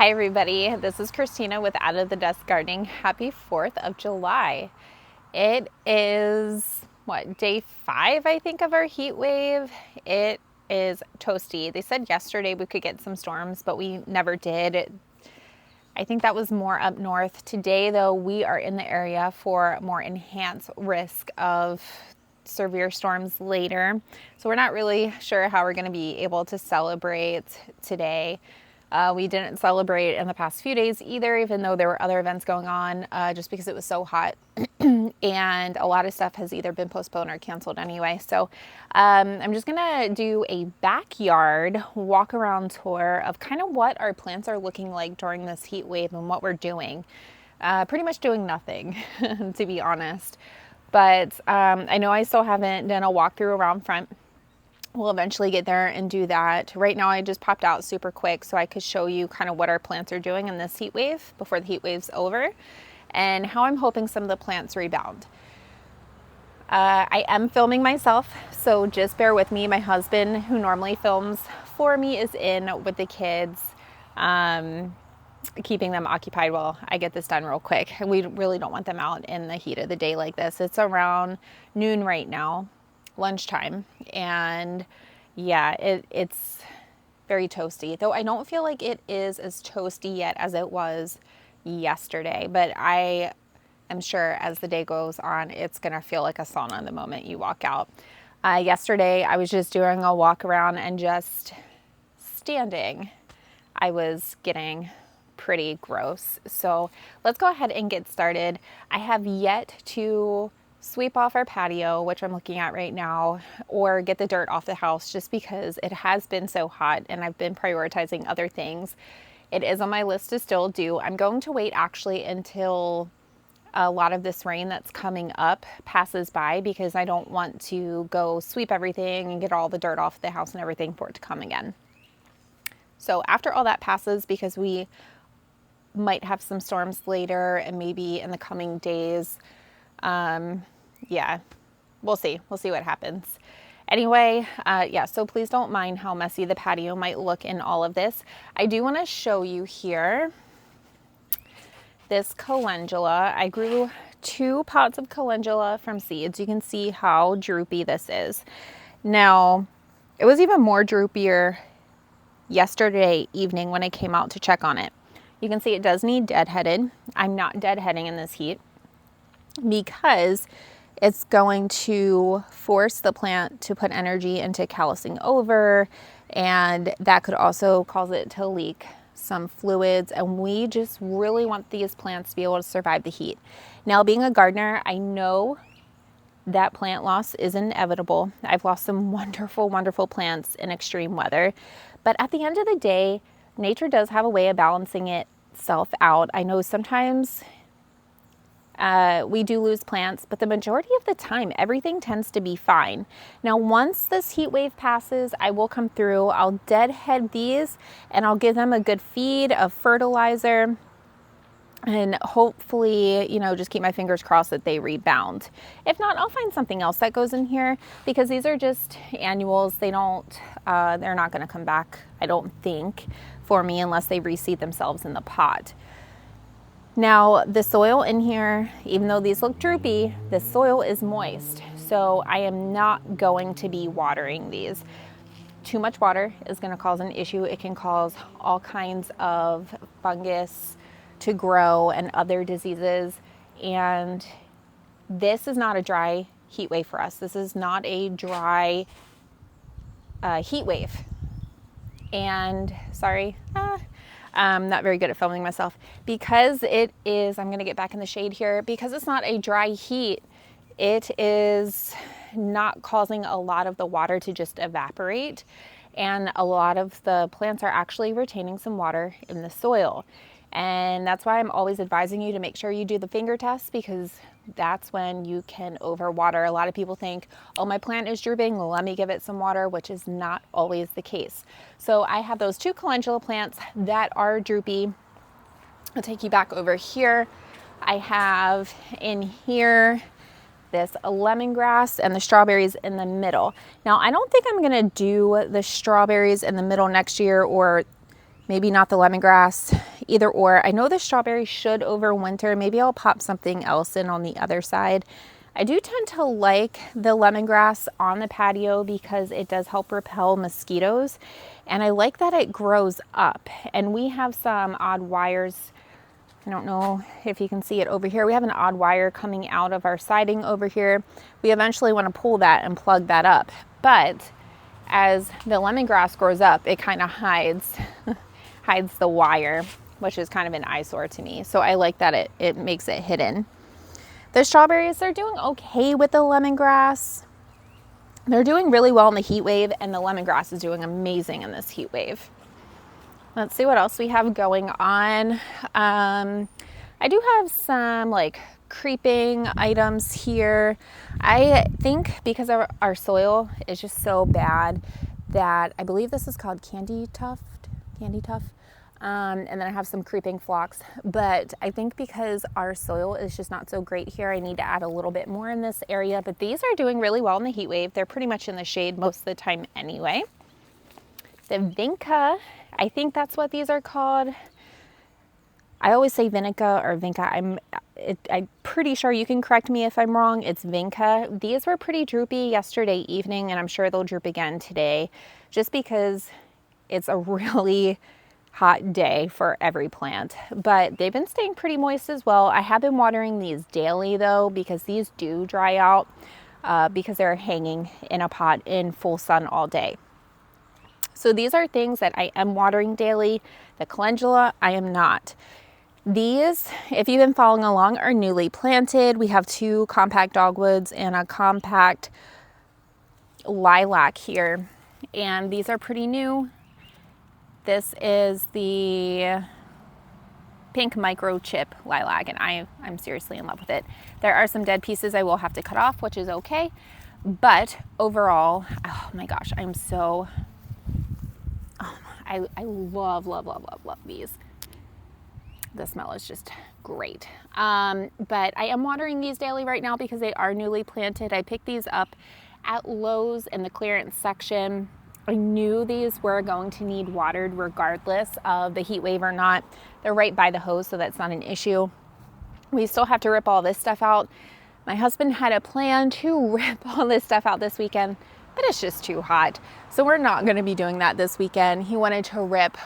Hi everybody, this is Christina with Out of the Desk Gardening. Happy 4th of July. It is, day 5 I think of our heat wave. It is toasty. They said yesterday we could get some storms, but we never did. I think that was more up north. Today though, we are in the area for more enhanced risk of severe storms later. So we're not really sure how we're going to be able to celebrate today. We didn't celebrate in the past few days either, even though there were other events going on, just because it was so hot. And a lot of stuff has either been postponed or canceled anyway. So I'm just gonna do a backyard walk around tour of kind of what our plants are looking like during this heat wave and what we're doing. Pretty much doing nothing, to be honest. But I know I still haven't done a walkthrough around front. We'll eventually get there and do that. Right now I just popped out super quick so I could show you kind of what our plants are doing in this heat wave before the heat wave's over and how I'm hoping some of the plants rebound. I am filming myself, so just bear with me. My husband, who normally films for me, is in with the kids, keeping them occupied while I get this done real quick. And we really don't want them out in the heat of the day like this. It's around noon right now, lunchtime, and yeah, it's very toasty, though I don't feel like it is as toasty yet as it was yesterday, but I am sure as the day goes on it's gonna feel like a sauna the moment you walk out. Yesterday I was just doing a walk around and just standing. I was getting pretty gross, so let's go ahead and get started. I have yet to sweep off our patio, which I'm looking at right now, or get the dirt off the house just because it has been so hot and I've been prioritizing other things. It is on my list to still do. I'm going to wait actually until a lot of this rain that's coming up passes by because I don't want to go sweep everything and get all the dirt off the house and everything for it to come again. So after all that passes, because we might have some storms later and maybe in the coming days, yeah, we'll see what happens. Anyway, yeah, so please don't mind how messy the patio might look in all of this. I do want to show you here this calendula. I grew 2 pots of calendula from seeds. You can see how droopy this is. Now, it was even more droopier yesterday evening when I came out to check on it. You can see it does need deadheaded. I'm not deadheading in this heat because it's going to force the plant to put energy into callousing over, and that could also cause it to leak some fluids, and we just really want these plants to be able to survive the heat. Now, being a gardener, I know that plant loss is inevitable. I've lost some wonderful, wonderful plants in extreme weather, but at the end of the day, nature does have a way of balancing itself out. I know sometimes we do lose plants, but the majority of the time, everything tends to be fine. Now, once this heat wave passes, I will come through, I'll deadhead these, and I'll give them a good feed of fertilizer, and hopefully, just keep my fingers crossed that they rebound. If not, I'll find something else that goes in here, because these are just annuals. They're not gonna come back, I don't think, for me unless they reseed themselves in the pot. Now, the soil in here, even though these look droopy, the soil is moist. So I am not going to be watering these. Too much water is going to cause an issue. It can cause all kinds of fungus to grow and other diseases. And this is not a dry heat wave for us. This is not a dry heat wave. And sorry, I'm not very good at filming myself. Because it is, I'm gonna get back in the shade here, because it's not a dry heat, it is not causing a lot of the water to just evaporate, and a lot of the plants are actually retaining some water in the soil. And that's why I'm always advising you to make sure you do the finger test, because that's when you can overwater. A lot of people think, oh, my plant is drooping, let me give it some water, which is not always the case. So I have those 2 calendula plants that are droopy. I'll take you back over here. I have in here this lemongrass and the strawberries in the middle. Now, I don't think I'm gonna do the strawberries in the middle next year, or maybe not the lemongrass either or. I know the strawberry should overwinter. Maybe I'll pop something else in on the other side. I do tend to like the lemongrass on the patio because it does help repel mosquitoes. And I like that it grows up. And we have some odd wires. I don't know if you can see it over here. We have an odd wire coming out of our siding over here. We eventually want to pull that and plug that up. But as the lemongrass grows up, it kind of hides the wire, which is kind of an eyesore to me. So I like that it makes it hidden. The strawberries, they're doing okay with the lemongrass. They're doing really well in the heat wave, and the lemongrass is doing amazing in this heat wave. Let's see what else we have going on. I do have some like creeping items here. I think because our soil is just so bad that I believe this is called candy tuft. And then I have some creeping phlox, but I think because our soil is just not so great here, I need to add a little bit more in this area, but these are doing really well in the heat wave. They're pretty much in the shade most of the time anyway. The vinca, I think that's what these are called. I always say vinica or vinca. I'm pretty sure, you can correct me if I'm wrong, it's vinca. These were pretty droopy yesterday evening, and I'm sure they'll droop again today, just because it's a really hot day for every plant, but they've been staying pretty moist as well. I have been watering these daily though, because these do dry out because they're hanging in a pot in full sun all day. So these are things that I am watering daily. The calendula, I am not. These, if you've been following along, are newly planted. We have 2 compact dogwoods and a compact lilac here, and these are pretty new. This is the pink microchip lilac, and I'm seriously in love with it. There are some dead pieces I will have to cut off, which is okay. But overall, oh my gosh, I love these. The smell is just great. But I am watering these daily right now because they are newly planted. I picked these up at Lowe's in the clearance section. I knew these were going to need watered regardless of the heat wave or not. They're right by the hose, so that's not an issue. We still have to rip all this stuff out. My husband had a plan to rip all this stuff out this weekend, but it's just too hot. So we're not going to be doing that this weekend. He wanted to rip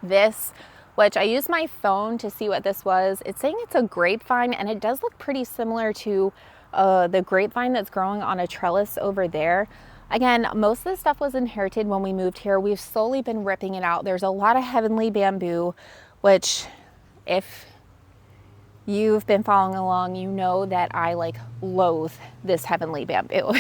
this, which I used my phone to see what this was. It's saying it's a grapevine, and it does look pretty similar to the grapevine that's growing on a trellis over there. Again, most of the stuff was inherited when we moved here. We've slowly been ripping it out. There's a lot of heavenly bamboo, which if you've been following along, you know that I loathe this heavenly bamboo.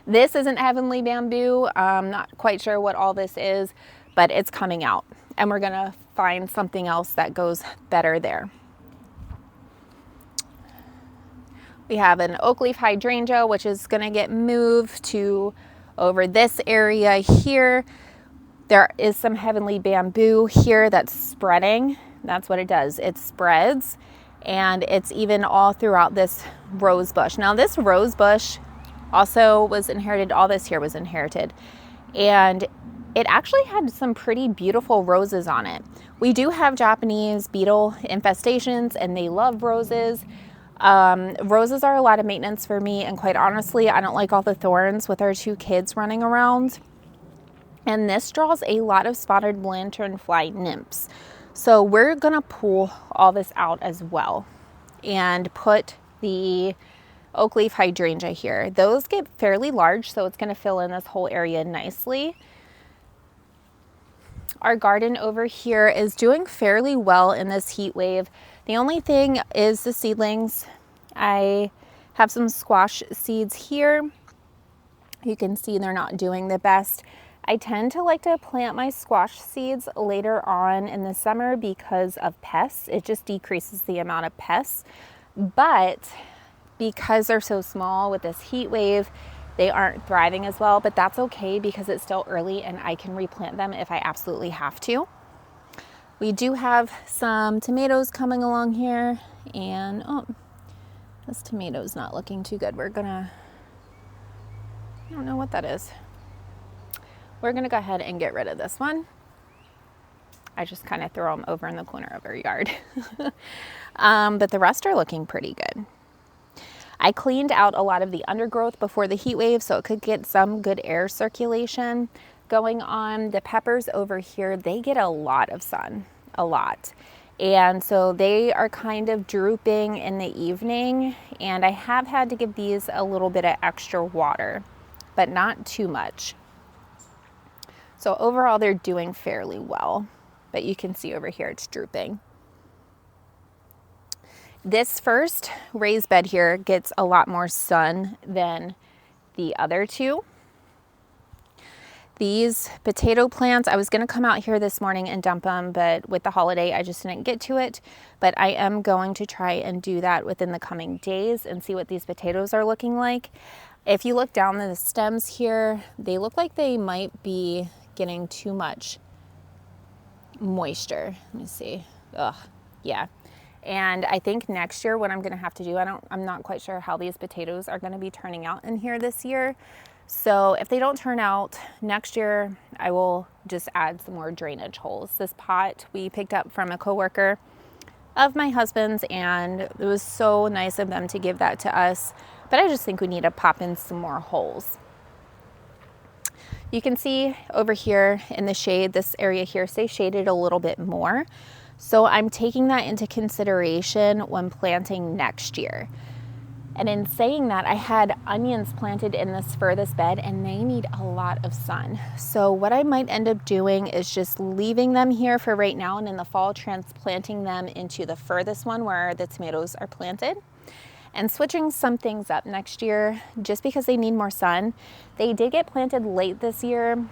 This isn't heavenly bamboo. I'm not quite sure what all this is, but it's coming out, and we're gonna find something else that goes better there. We have an oak leaf hydrangea, which is going to get moved to over this area here. There is some heavenly bamboo here that's spreading. That's what it does. It spreads, and it's even all throughout this rose bush. Now this rose bush also was inherited. All this here was inherited, and it actually had some pretty beautiful roses on it. We do have Japanese beetle infestations, and they love roses. Roses are a lot of maintenance for me, and quite honestly, I don't like all the thorns with our 2 kids running around. And this draws a lot of spotted lanternfly nymphs. So we're gonna pull all this out as well and put the oak leaf hydrangea here. Those get fairly large, so it's gonna fill in this whole area nicely. Our garden over here is doing fairly well in this heat wave. The only thing is the seedlings. I have some squash seeds here. You can see they're not doing the best. I tend to like to plant my squash seeds later on in the summer because of pests. It just decreases the amount of pests. But because they're so small with this heat wave, they aren't thriving as well, but that's okay because it's still early and I can replant them if I absolutely have to. We do have some tomatoes coming along here, and oh, this tomato's not looking too good. I don't know what that is. We're gonna go ahead and get rid of this one. I just kind of throw them over in the corner of our yard. But the rest are looking pretty good. I cleaned out a lot of the undergrowth before the heat wave so it could get some good air circulation going on. The peppers over here, they get a lot of sun, a lot. And so they are kind of drooping in the evening, and I have had to give these a little bit of extra water, but not too much. So overall, they're doing fairly well, but you can see over here it's drooping. This first raised bed here gets a lot more sun than the other two. These potato plants, I was going to come out here this morning and dump them, but with the holiday, I just didn't get to it. But I am going to try and do that within the coming days and see what these potatoes are looking like. If you look down the stems here, they look like they might be getting too much moisture. Let me see. Ugh, yeah. And I think next year what I'm going to have to do, I'm not quite sure how these potatoes are going to be turning out in here this year. So if they don't turn out next year, I will just add some more drainage holes. This pot we picked up from a coworker of my husband's, and it was so nice of them to give that to us. But I just think we need to pop in some more holes. You can see over here in the shade, this area here, stay shaded a little bit more. So I'm taking that into consideration when planting next year. And in saying that, I had onions planted in this furthest bed and they need a lot of sun. So what I might end up doing is just leaving them here for right now, and in the fall transplanting them into the furthest one where the tomatoes are planted, and switching some things up next year just because they need more sun. They did get planted late this year,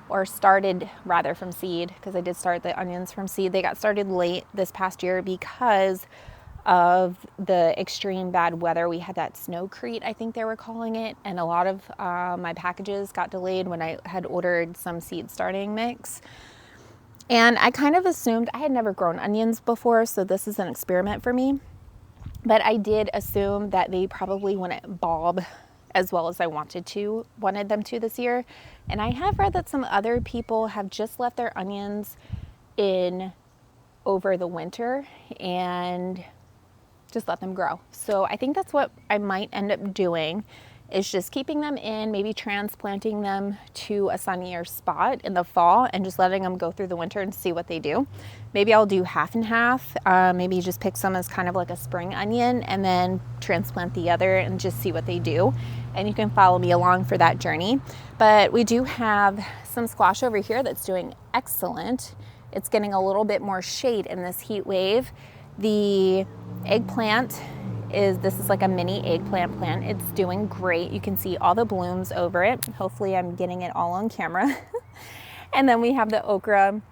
or started rather from seed, because I did start the onions from seed. They got started late this past year because of the extreme bad weather. We had that snowcrete, I think they were calling it, and a lot of my packages got delayed when I had ordered some seed starting mix. And I kind of assumed, I had never grown onions before, so this is an experiment for me, but I did assume that they probably wouldn't bulb as well as I wanted them to this year. And I have read that some other people have just left their onions in over the winter and just let them grow. So I think that's what I might end up doing, is just keeping them in, maybe transplanting them to a sunnier spot in the fall and just letting them go through the winter and see what they do. Maybe I'll do half and half. Maybe just pick some as kind of like a spring onion and then transplant the other and just see what they do. And you can follow me along for that journey. But we do have some squash over here that's doing excellent. It's getting a little bit more shade in this heat wave. The eggplant this is like a mini eggplant plant. It's doing great. You can see all the blooms over it. Hopefully I'm getting it all on camera. And then we have the okra.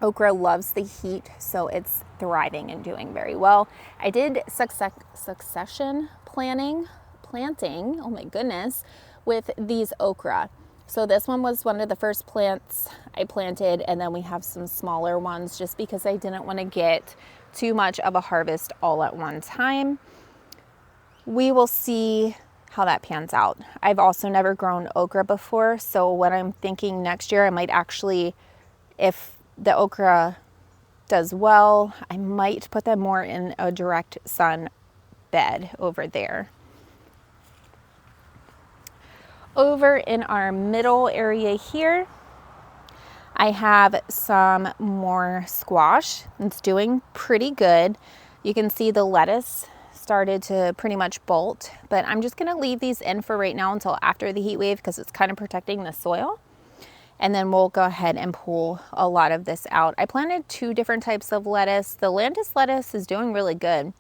Okra loves the heat, so it's thriving and doing very well. I did succession planting, oh my goodness, with these okra. So this one was one of the first plants I planted, and then we have some smaller ones just because I didn't want to get too much of a harvest all at one time. We will see how that pans out. I've also never grown okra before, so what I'm thinking next year, I might actually, if the okra does well, I might put them more in a direct sun bed over there. Over in our middle area here, I have some more squash. It's doing pretty good. You can see the lettuce started to pretty much bolt, but I'm just gonna leave these in for right now until after the heat wave because it's kind of protecting the soil. And then we'll go ahead and pull a lot of this out. I planted 2 different types of lettuce. The Landis lettuce is doing really good.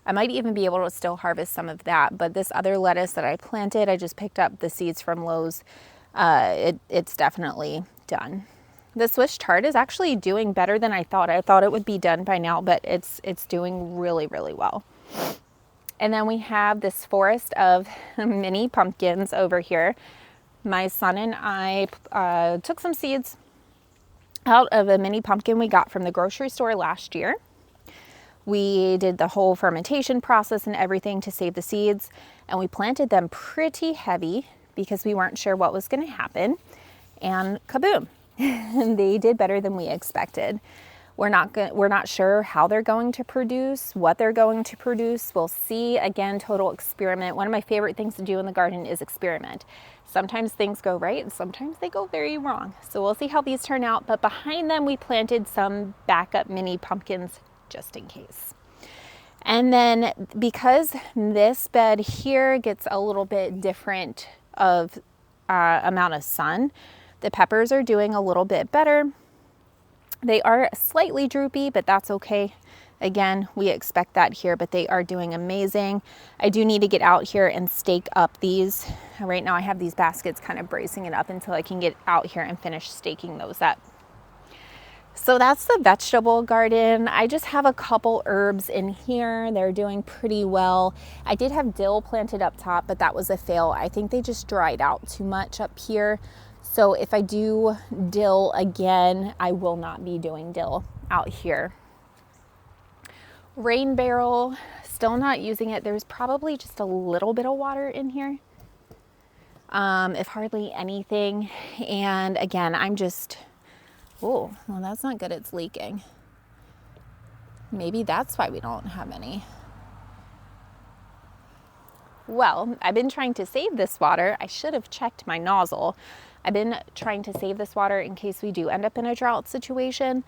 I might even be able to still harvest some of that, but this other lettuce that I planted, I just picked up the seeds from Lowe's. It's definitely done. The Swiss chard is actually doing better than I thought. I thought it would be done by now, but it's doing really, really well. And then we have this forest of mini pumpkins over here. My son and I took some seeds out of a mini pumpkin we got from the grocery store last year. We did the whole fermentation process and everything to save the seeds, and we planted them pretty heavy because we weren't sure what was going to happen, and kaboom, They did better than we expected. We're not sure how they're going to produce, what they're going to produce. We'll see. Again, total experiment. One of my favorite things to do in the garden is experiment. Sometimes things go right and sometimes they go very wrong. So we'll see how these turn out. But behind them, we planted some backup mini pumpkins just in case. And then because this bed here gets a little bit different of amount of sun, the peppers are doing a little bit better. They are slightly droopy, but that's okay. Again, we expect that here, but they are doing amazing. I do need to get out here and stake up these. Right now I have these baskets kind of bracing it up until I can get out here and finish staking those up. So that's the vegetable garden. I just have a couple herbs in here. They're doing pretty well. I did have dill planted up top, but that was a fail. I think they just dried out too much up here. So if I do dill again, I will not be doing dill out here. Rain barrel, still not using it. There's probably just a little bit of water in here, if hardly anything. And again, I'm just, oh, well, that's not good. It's leaking. Maybe that's why we don't have any. Well, I've been trying to save this water. I should have checked my nozzle. I've been trying to save this water in case we do end up in a drought situation.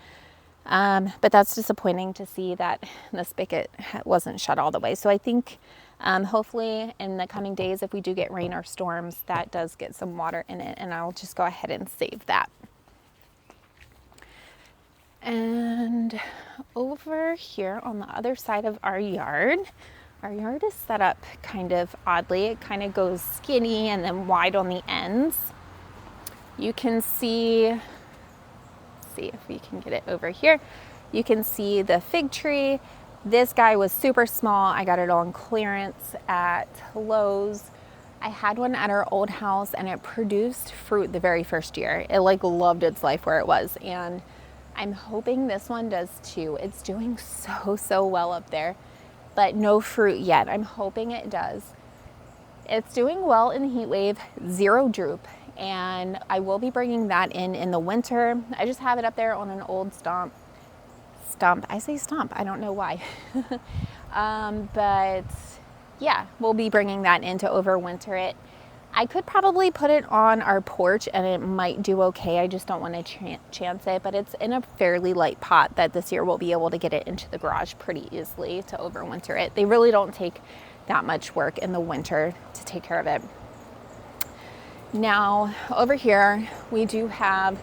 But that's disappointing to see that the spigot wasn't shut all the way. So I think hopefully in the coming days, if we do get rain or storms, that does get some water in it, and I'll just go ahead and save that. And over here on the other side of our yard is set up kind of oddly. It kind of goes skinny and then wide on the ends. You can see if we can get it over here. You can see the fig tree. This guy was super small. I got it on clearance at Lowe's. I had one at our old house and it produced fruit the very first year. It like loved its life where it was, and I'm hoping this one does too. It's doing so well up there, but no fruit yet. I'm hoping it does. It's doing well in the heat wave, 0 droop, and I will be bringing that in the winter. I just have it up there on an old stump. I say stump, I don't know why. But yeah, we'll be bringing that in to overwinter it. I could probably put it on our porch and it might do okay. I just don't want to chance it, but it's in a fairly light pot that this year we'll be able to get it into the garage pretty easily to overwinter it. They really don't take that much work in the winter to take care of it. Now over here we do have,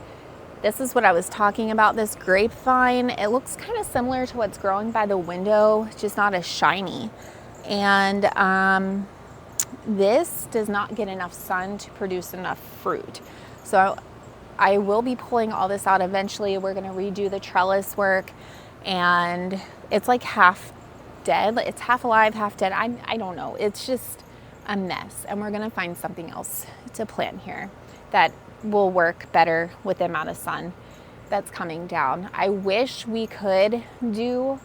this is what I was talking about, this grapevine. It looks kind of similar to what's growing by the window, just not as shiny. And this does not get enough sun to produce enough fruit. So I will be pulling all this out eventually. We're going to redo the trellis work, and it's like half dead. It's half alive, half dead. I don't know. It's just a mess, and we're going to find something else to plant here that will work better with the amount of sun that's coming down. I wish we could do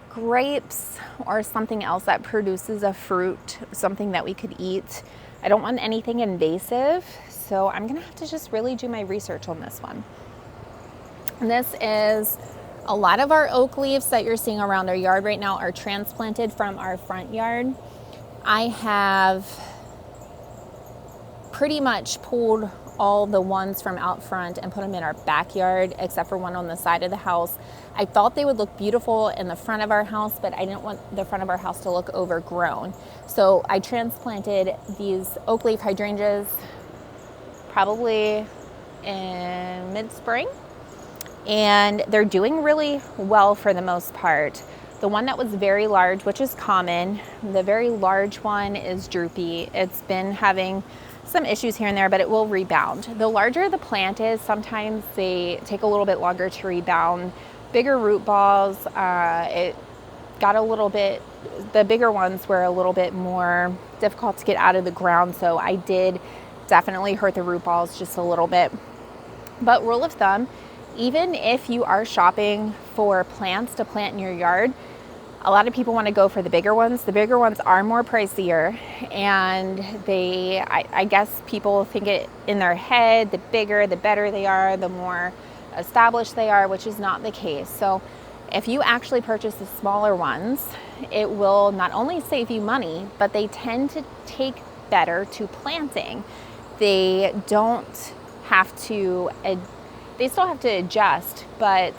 grapes or something else that produces a fruit, something that we could eat. I don't want anything invasive, so I'm gonna have to just really do my research on this one. And this is a lot of our oak leaves that you're seeing around our yard right now are transplanted from our front yard. I have pretty much pulled all the ones from out front and put them in our backyard, except for one on the side of the house. I thought they would look beautiful in the front of our house, but I didn't want the front of our house to look overgrown. So I transplanted these oak leaf hydrangeas probably in mid-spring, and they're doing really well for the most part. The one that was very large, which is common, the very large one is droopy. It's been having some issues here and there, but it will rebound. The larger the plant is, sometimes they take a little bit longer to rebound. Bigger root balls, it got a little bit, the bigger ones were a little bit more difficult to get out of the ground, so I did definitely hurt the root balls just a little bit. But rule of thumb, even if you are shopping for plants to plant in your yard, A lot of people want to go for the bigger ones. The bigger ones are more pricier, and I guess people think it in their head, the bigger, the better they are, the more established they are, which is not the case. So if you actually purchase the smaller ones, it will not only save you money, but they tend to take better to planting. They don't have to, they still have to adjust, but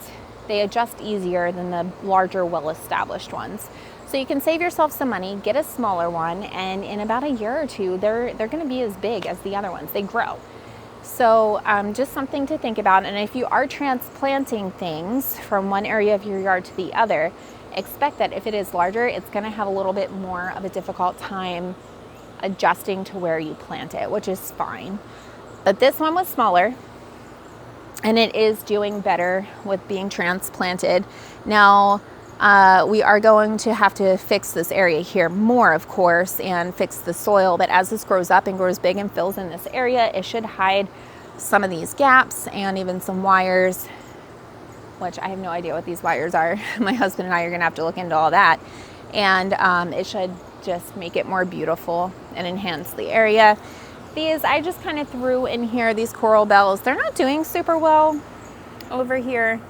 they adjust easier than the larger, well-established ones. So you can save yourself some money, get a smaller one, and in about a year or two, they're going to be as big as the other ones. They grow. So just something to think about. And if you are transplanting things from one area of your yard to the other, expect that if it is larger, it's going to have a little bit more of a difficult time adjusting to where you plant it, which is fine. But this one was smaller, and it is doing better with being transplanted. Now, we are going to have to fix this area here more, of course, and fix the soil. But as this grows up and grows big and fills in this area, it should hide some of these gaps and even some wires, which I have no idea what these wires are. My husband and I are going to have to look into all that. And it should just make it more beautiful and enhance the area. These I just kind of threw in here, these coral bells. They're not doing super well over here.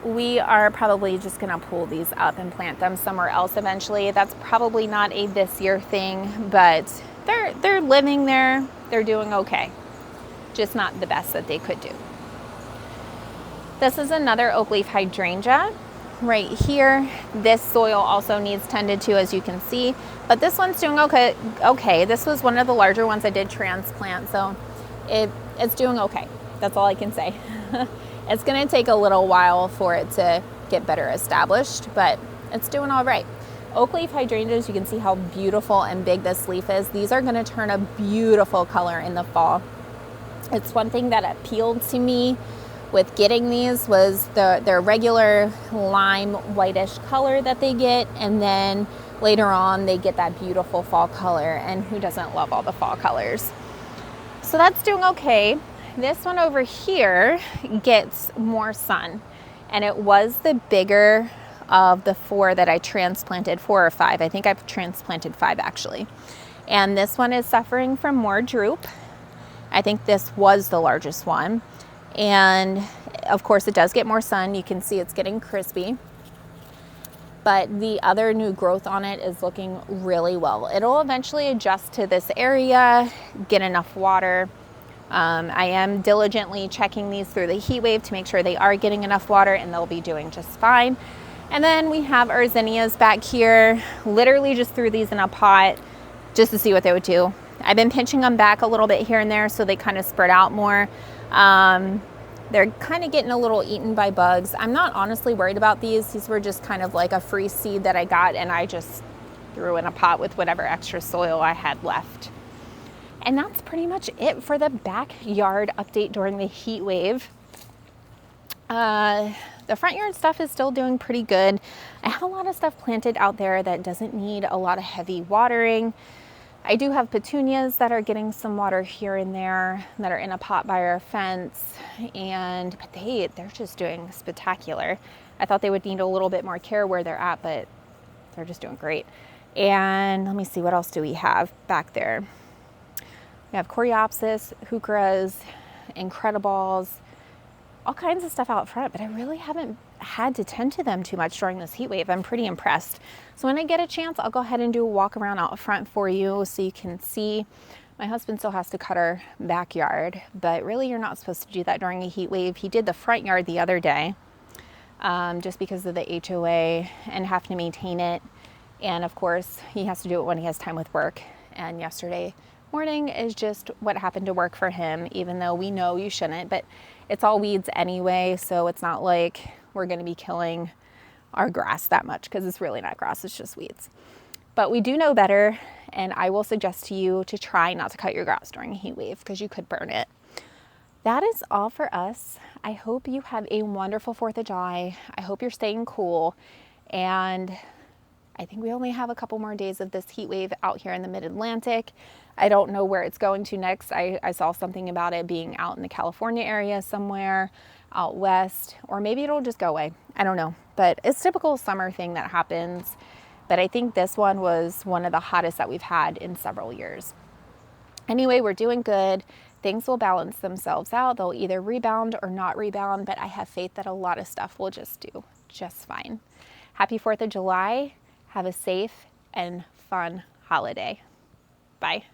We are probably just going to pull these up and plant them somewhere else eventually. That's probably not a this year thing, but they're living there. They're doing okay. Just not the best that they could do. This is another oak leaf hydrangea right here. This soil also needs tended to, as you can see, but this one's doing okay. This was one of the larger ones I did transplant, so it's doing okay. That's all I can say. It's going to take a little while for it to get better established, but it's doing all right. Oak leaf hydrangeas, you can see how beautiful and big this leaf is. These are going to turn a beautiful color in the fall. It's one thing that appealed to me with getting these was their regular lime whitish color that they get, and then later on they get that beautiful fall color, and who doesn't love all the fall colors? So that's doing okay. This one over here gets more sun, and it was the bigger of the 4 that I transplanted, 4 or 5. I think I've transplanted 5 actually. And this one is suffering from more droop. I think this was the largest one. And of course it does get more sun. You can see it's getting crispy. But the other new growth on it is looking really well. It'll eventually adjust to this area, get enough water. I am diligently checking these through the heat wave to make sure they are getting enough water, and they'll be doing just fine. And then we have our zinnias back here. Literally just threw these in a pot just to see what they would do. I've been pinching them back a little bit here and there so they kind of spread out more. They're kind of getting a little eaten by bugs. I'm not honestly worried about these. These were just kind of like a free seed that I got, and I just threw in a pot with whatever extra soil I had left. And that's pretty much it for the backyard update during the heat wave. The front yard stuff is still doing pretty good. I have a lot of stuff planted out there that doesn't need a lot of heavy watering. I do have petunias that are getting some water here and there that are in a pot by our fence, but they're just doing spectacular. I thought they would need a little bit more care where they're at, but they're just doing great. And let me see, what else do we have back there? We have coreopsis, heucheras, incredibles, all kinds of stuff out front, but I really haven't had to tend to them too much during this heat wave. I'm pretty impressed. So when I get a chance, I'll go ahead and do a walk around out front for you so you can see. My husband still has to cut our backyard, but really you're not supposed to do that during a heat wave. He did the front yard the other day just because of the HOA and having to maintain it. And of course, he has to do it when he has time with work. And yesterday morning is just what happened to work for him, even though we know you shouldn't, but it's all weeds anyway, so it's not like we're going to be killing our grass that much, because it's really not grass, it's just weeds. But we do know better, and I will suggest to you to try not to cut your grass during a heat wave because you could burn it. That is all for us. I hope you have a wonderful 4th of July. I hope you're staying cool, and I think we only have a couple more days of this heat wave out here in the mid-Atlantic. I don't know where it's going to next. I saw something about it being out in the California area somewhere, out west, or maybe it'll just go away. I don't know. But it's typical summer thing that happens. But I think this one was one of the hottest that we've had in several years. Anyway, we're doing good. Things will balance themselves out. They'll either rebound or not rebound, but I have faith that a lot of stuff will just do just fine. Happy 4th of July. Have a safe and fun holiday. Bye.